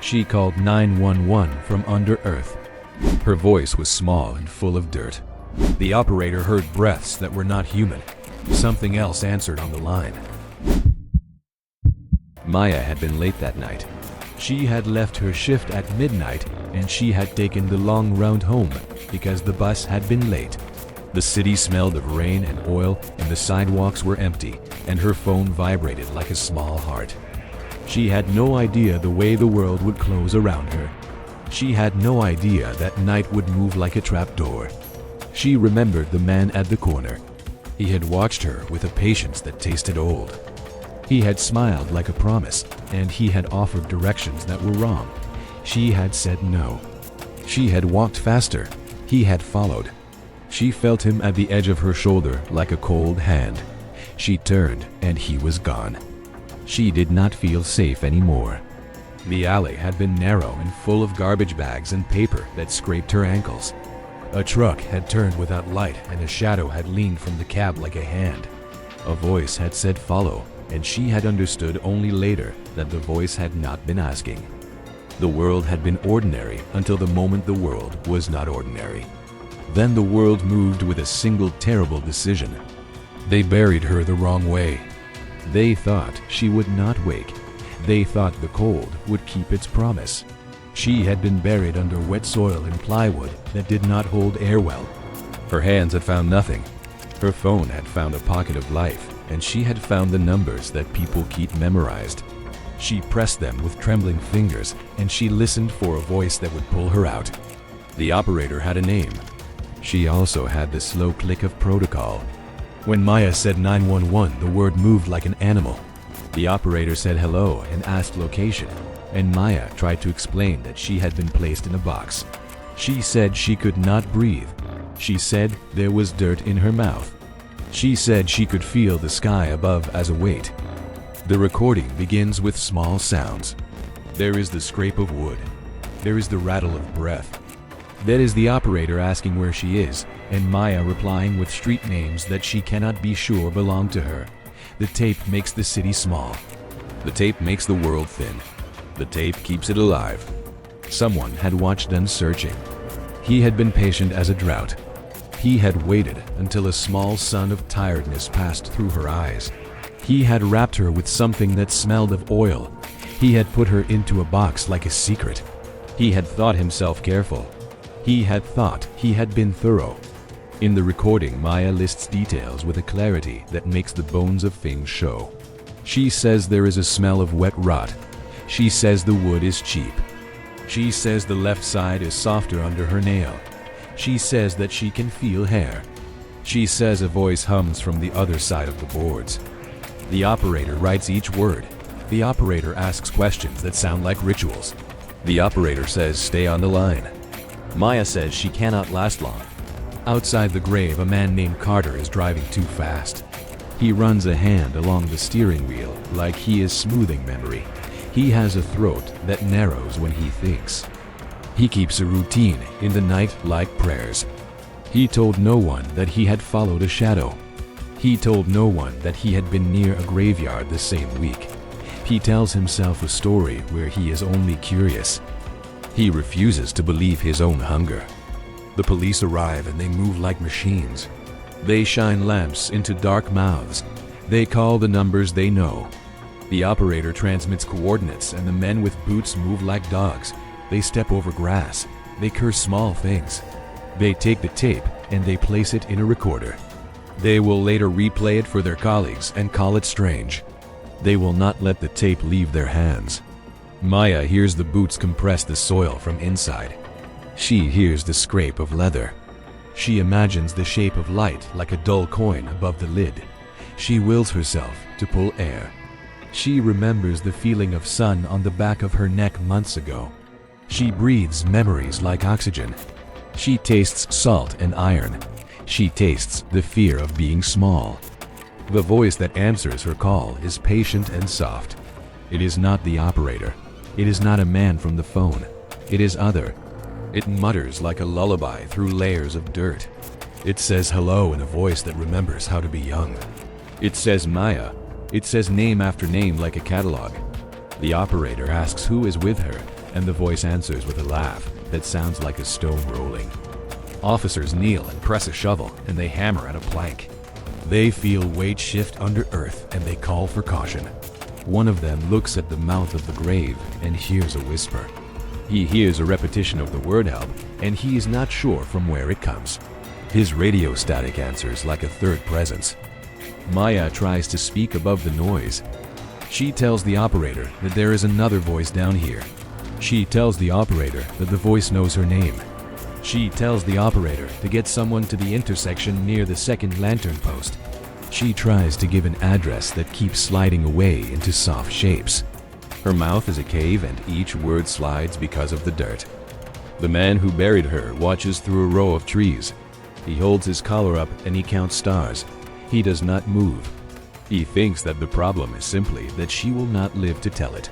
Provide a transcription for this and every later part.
She called 911 from under earth. Her voice was small and full of dirt. The operator heard breaths that were not human. Something else answered on the line. Maya had been late that night. She had left her shift at midnight and she had taken the long round home because the bus had been late. The city smelled of rain and oil and the sidewalks were empty, and her phone vibrated like a small heart. She had no idea the way the world would close around her. She had no idea that night would move like a trapdoor. She remembered the man at the corner. He had watched her with a patience that tasted old. He had smiled like a promise, and he had offered directions that were wrong. She had said no. She had walked faster. He had followed. She felt him at the edge of her shoulder like a cold hand. She turned, and he was gone. She did not feel safe anymore. The alley had been narrow and full of garbage bags and paper that scraped her ankles. A truck had turned without light, and a shadow had leaned from the cab like a hand. A voice had said follow, and she had understood only later that the voice had not been asking. The world had been ordinary until the moment the world was not ordinary. Then the world moved with a single terrible decision. They buried her the wrong way. They thought she would not wake. They thought the cold would keep its promise. She had been buried under wet soil and plywood that did not hold air well. Her hands had found nothing. Her phone had found a pocket of life, and she had found the numbers that people keep memorized. She pressed them with trembling fingers, and she listened for a voice that would pull her out. The operator had a name. She also had the slow click of protocol. When Maya said 911, the word moved like an animal. The operator said hello and asked location, and Maya tried to explain that she had been placed in a box. She said she could not breathe. She said there was dirt in her mouth. She said she could feel the sky above as a weight. The recording begins with small sounds. There is the scrape of wood. There is the rattle of breath. That is the operator asking where she is, and Maya replying with street names that she cannot be sure belong to her. The tape makes the city small. The tape makes the world thin. The tape keeps it alive. Someone had watched them searching. He had been patient as a drought. He had waited until a small sun of tiredness passed through her eyes. He had wrapped her with something that smelled of oil. He had put her into a box like a secret. He had thought himself careful. He had thought he had been thorough. In the recording, Maya lists details with a clarity that makes the bones of things show. She says there is a smell of wet rot. She says the wood is cheap. She says the left side is softer under her nail. She says that she can feel hair. She says a voice hums from the other side of the boards. The operator writes each word. The operator asks questions that sound like rituals. The operator says stay on the line. Maya says she cannot last long. Outside the grave, a man named Carter is driving too fast. He runs a hand along the steering wheel like he is smoothing memory. He has a throat that narrows when he thinks. He keeps a routine in the night like prayers. He told no one that he had followed a shadow. He told no one that he had been near a graveyard the same week. He tells himself a story where he is only curious. He refuses to believe his own hunger. The police arrive and they move like machines. They shine lamps into dark mouths. They call the numbers they know. The operator transmits coordinates and the men with boots move like dogs. They step over grass. They curse small things. They take the tape and they place it in a recorder. They will later replay it for their colleagues and call it strange. They will not let the tape leave their hands. Maya hears the boots compress the soil from inside. She hears the scrape of leather. She imagines the shape of light like a dull coin above the lid. She wills herself to pull air. She remembers the feeling of sun on the back of her neck months ago. She breathes memories like oxygen. She tastes salt and iron. She tastes the fear of being small. The voice that answers her call is patient and soft. It is not the operator. It is not a man from the phone. It is other. It mutters like a lullaby through layers of dirt. It says hello in a voice that remembers how to be young. It says Maya. It says name after name like a catalog. The operator asks who is with her, and the voice answers with a laugh that sounds like a stone rolling. Officers kneel and press a shovel, and they hammer at a plank. They feel weight shift under earth, and they call for caution. One of them looks at the mouth of the grave and hears a whisper. He hears a repetition of the word help, and he is not sure from where it comes. His radio static answers like a third presence. Maya tries to speak above the noise. She tells the operator that there is another voice down here. She tells the operator that the voice knows her name. She tells the operator to get someone to the intersection near the second lantern post. She tries to give an address that keeps sliding away into soft shapes. Her mouth is a cave and each word slides because of the dirt. The man who buried her watches through a row of trees. He holds his collar up and he counts stars. He does not move. He thinks that the problem is simply that she will not live to tell it.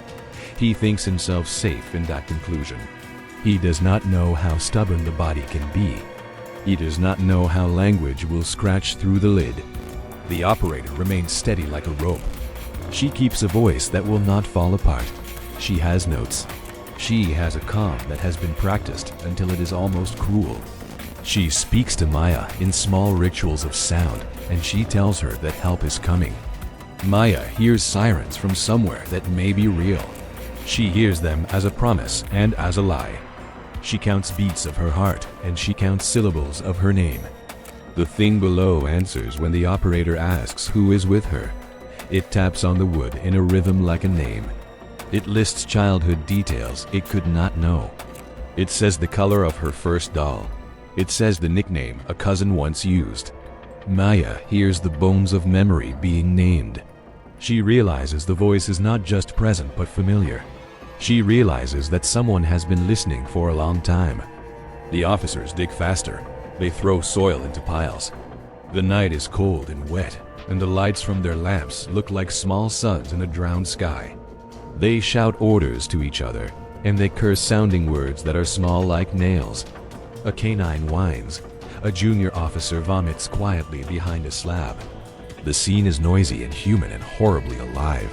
He thinks himself safe in that conclusion. He does not know how stubborn the body can be. He does not know how language will scratch through the lid. The operator remains steady like a rope. She keeps a voice that will not fall apart. She has notes. She has a calm that has been practiced until it is almost cruel. She speaks to Maya in small rituals of sound, and she tells her that help is coming. Maya hears sirens from somewhere that may be real. She hears them as a promise and as a lie. She counts beats of her heart, and she counts syllables of her name. The thing below answers when the operator asks who is with her. It taps on the wood in a rhythm like a name. It lists childhood details it could not know. It says the color of her first doll. It says the nickname a cousin once used. Maya hears the bones of memory being named. She realizes the voice is not just present but familiar. She realizes that someone has been listening for a long time. The officers dig faster. They throw soil into piles. The night is cold and wet, and the lights from their lamps look like small suns in a drowned sky. They shout orders to each other, and they curse sounding words that are small like nails. A canine whines. A junior officer vomits quietly behind a slab. The scene is noisy and human and horribly alive.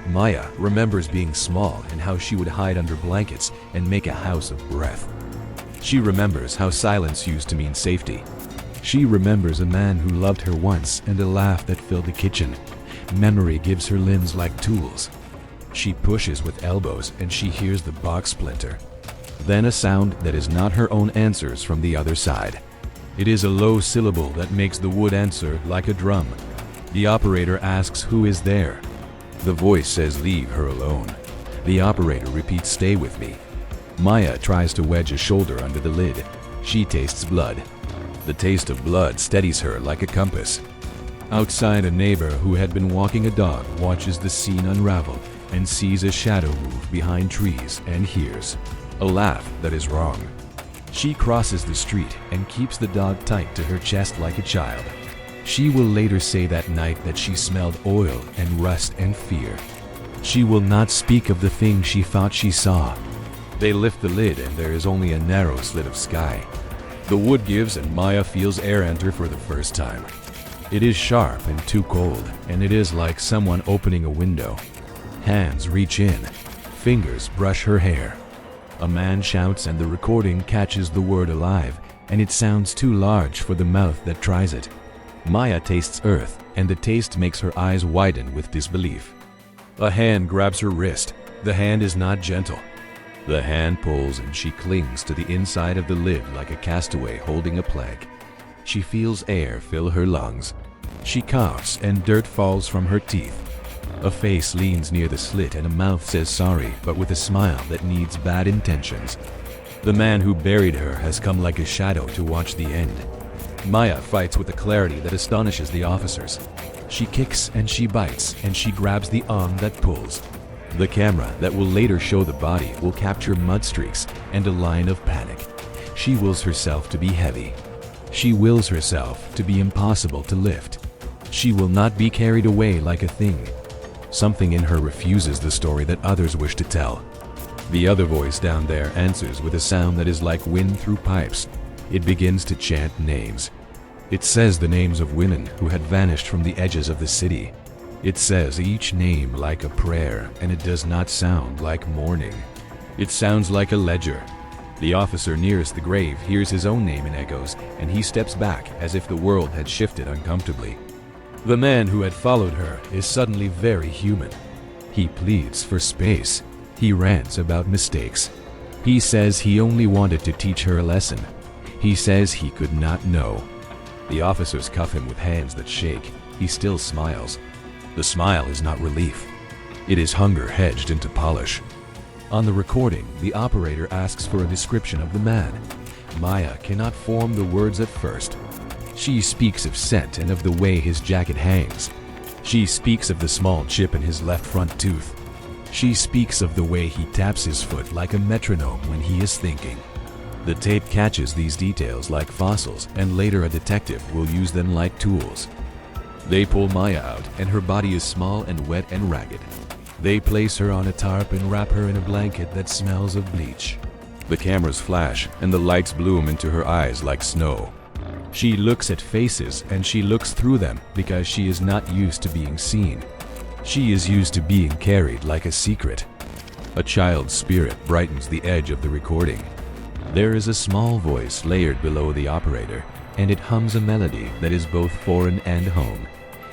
Maya remembers being small and how she would hide under blankets and make a house of breath. She remembers how silence used to mean safety. She remembers a man who loved her once and a laugh that filled the kitchen. Memory gives her limbs like tools. She pushes with elbows and she hears the box splinter. Then a sound that is not her own answers from the other side. It is a low syllable that makes the wood answer like a drum. The operator asks who is there. The voice says leave her alone. The operator repeats stay with me. Maya tries to wedge a shoulder under the lid. She tastes blood. The taste of blood steadies her like a compass. Outside, a neighbor who had been walking a dog watches the scene unravel and sees a shadow move behind trees and hears a laugh that is wrong. She crosses the street and keeps the dog tight to her chest like a child. She will later say that night that she smelled oil and rust and fear. She will not speak of the thing she thought she saw. They lift the lid and there is only a narrow slit of sky. The wood gives and Maya feels air enter for the first time. It is sharp and too cold, and it is like someone opening a window. Hands reach in. Fingers brush her hair. A man shouts and the recording catches the word alive, and it sounds too large for the mouth that tries it. Maya tastes earth, and the taste makes her eyes widen with disbelief. A hand grabs her wrist. The hand is not gentle. The hand pulls and she clings to the inside of the lid like a castaway holding a plank. She feels air fill her lungs. She coughs and dirt falls from her teeth. A face leans near the slit and a mouth says sorry, but with a smile that needs bad intentions. The man who buried her has come like a shadow to watch the end. Maya fights with a clarity that astonishes the officers. She kicks and she bites and she grabs the arm that pulls. The camera that will later show the body will capture mud streaks and a line of panic. She wills herself to be heavy. She wills herself to be impossible to lift. She will not be carried away like a thing. Something in her refuses the story that others wish to tell. The other voice down there answers with a sound that is like wind through pipes. It begins to chant names. It says the names of women who had vanished from the edges of the city. It says each name like a prayer, and it does not sound like mourning. It sounds like a ledger. The officer nearest the grave hears his own name in echoes, and he steps back as if the world had shifted uncomfortably. The man who had followed her is suddenly very human. He pleads for space. He rants about mistakes. He says he only wanted to teach her a lesson. He says he could not know. The officers cuff him with hands that shake. He still smiles. The smile is not relief. It is hunger hedged into polish. On the recording, the operator asks for a description of the man. Maya cannot form the words at first. She speaks of scent and of the way his jacket hangs. She speaks of the small chip in his left front tooth. She speaks of the way he taps his foot like a metronome when he is thinking. The tape catches these details like fossils, and later a detective will use them like tools. They pull Maya out, and her body is small and wet and ragged. They place her on a tarp and wrap her in a blanket that smells of bleach. The cameras flash, and the lights bloom into her eyes like snow. She looks at faces, and she looks through them because she is not used to being seen. She is used to being carried like a secret. A child's spirit brightens the edge of the recording. There is a small voice layered below the operator, and it hums a melody that is both foreign and home.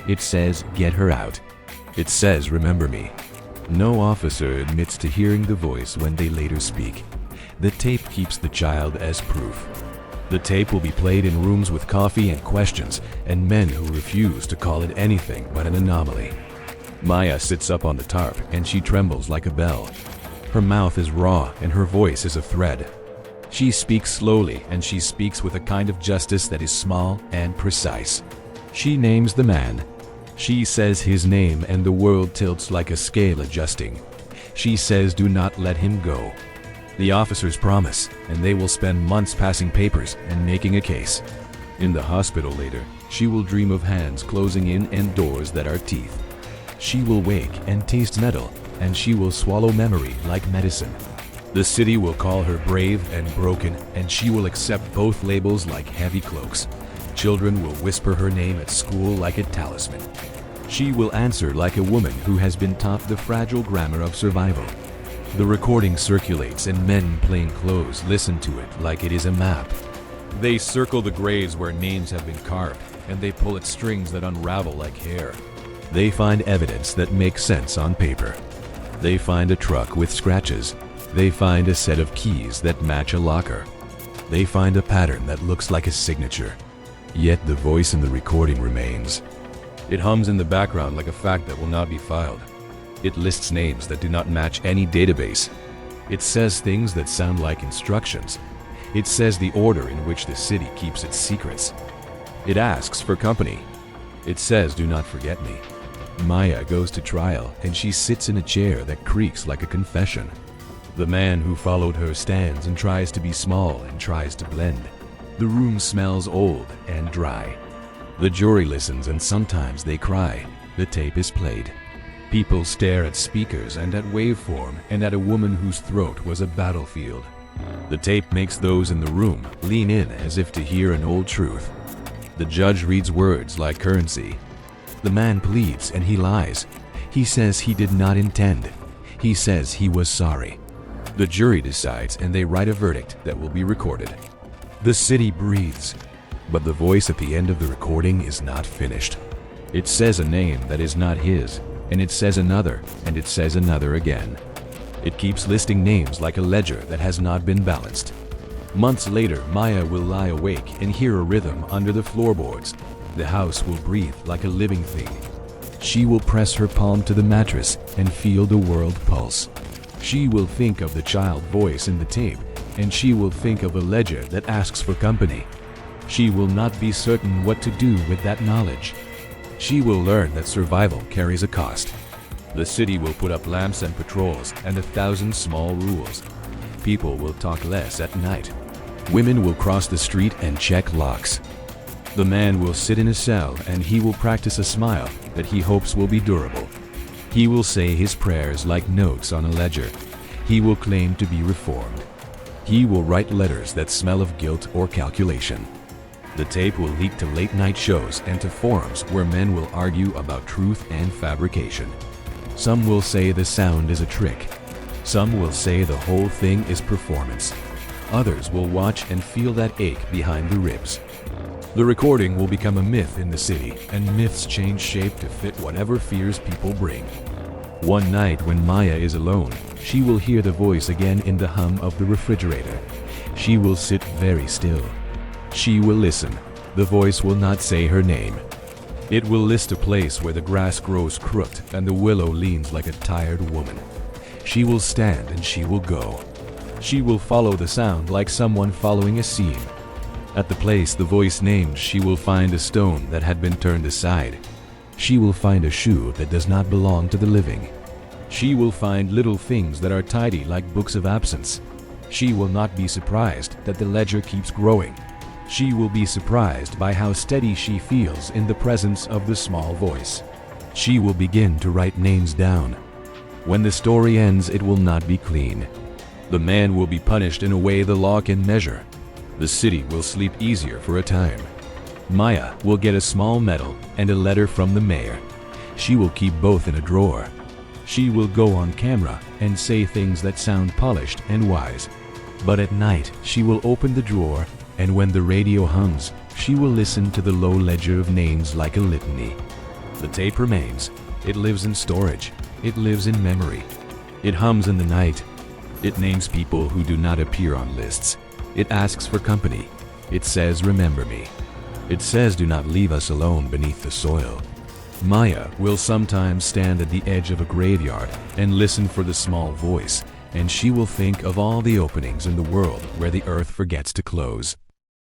It says, "Get her out." It says, "Remember me." No officer admits to hearing the voice when they later speak. The tape keeps the child as proof. The tape will be played in rooms with coffee and questions, and men who refuse to call it anything but an anomaly. Maya sits up on the tarp, and she trembles like a bell. Her mouth is raw, and her voice is a thread. She speaks slowly, and she speaks with a kind of justice that is small and precise. She names the man. She says his name, and the world tilts like a scale adjusting. She says, "Do not let him go." The officers promise, and they will spend months passing papers and making a case. In the hospital later, she will dream of hands closing in and doors that are teeth. She will wake and taste metal, and she will swallow memory like medicine. The city will call her brave and broken, and she will accept both labels like heavy cloaks. Children will whisper her name at school like a talisman. She will answer like a woman who has been taught the fragile grammar of survival. The recording circulates, and men plain clothes listen to it like it is a map. They circle the graves where names have been carved, and they pull at strings that unravel like hair. They find evidence that makes sense on paper. They find a truck with scratches. They find a set of keys that match a locker. They find a pattern that looks like a signature. Yet the voice in the recording remains. It hums in the background like a fact that will not be filed. It lists names that do not match any database. It says things that sound like instructions. It says the order in which the city keeps its secrets. It asks for company. It says, "Do not forget me." Maya goes to trial, and she sits in a chair that creaks like a confession. The man who followed her stands and tries to be small and tries to blend. The room smells old and dry. The jury listens, and sometimes they cry. The tape is played. People stare at speakers and at waveform and at a woman whose throat was a battlefield. The tape makes those in the room lean in as if to hear an old truth. The judge reads words like currency. The man pleads, and he lies. He says he did not intend. He says he was sorry. The jury decides, and they write a verdict that will be recorded. The city breathes, but the voice at the end of the recording is not finished. It says a name that is not his, and it says another, and it says another again. It keeps listing names like a ledger that has not been balanced. Months later, Maya will lie awake and hear a rhythm under the floorboards. The house will breathe like a living thing. She will press her palm to the mattress and feel the world pulse. She will think of the child voice in the tape, and she will think of a ledger that asks for company. She will not be certain what to do with that knowledge. She will learn that survival carries a cost. The city will put up lamps and patrols and 1,000 small rules. People will talk less at night. Women will cross the street and check locks. The man will sit in a cell, and he will practice a smile that he hopes will be durable. He will say his prayers like notes on a ledger. He will claim to be reformed. He will write letters that smell of guilt or calculation. The tape will leak to late-night shows and to forums where men will argue about truth and fabrication. Some will say the sound is a trick. Some will say the whole thing is performance. Others will watch and feel that ache behind the ribs. The recording will become a myth in the city, and myths change shape to fit whatever fears people bring. One night when Maya is alone, she will hear the voice again in the hum of the refrigerator. She will sit very still. She will listen. The voice will not say her name. It will list a place where the grass grows crooked and the willow leans like a tired woman. She will stand and she will go. She will follow the sound like someone following a seam. At the place the voice named, she will find a stone that had been turned aside. She will find a shoe that does not belong to the living. She will find little things that are tidy like books of absence. She will not be surprised that the ledger keeps growing. She will be surprised by how steady she feels in the presence of the small voice. She will begin to write names down. When the story ends, it will not be clean. The man will be punished in a way the law can measure. The city will sleep easier for a time. Maya will get a small medal and a letter from the mayor. She will keep both in a drawer. She will go on camera and say things that sound polished and wise. But at night, she will open the drawer, and when the radio hums, she will listen to the low ledger of names like a litany. The tape remains. It lives in storage. It lives in memory. It hums in the night. It names people who do not appear on lists. It asks for company. It says, "Remember me." It says, "Do not leave us alone beneath the soil." Maya will sometimes stand at the edge of a graveyard and listen for the small voice, and she will think of all the openings in the world where the earth forgets to close.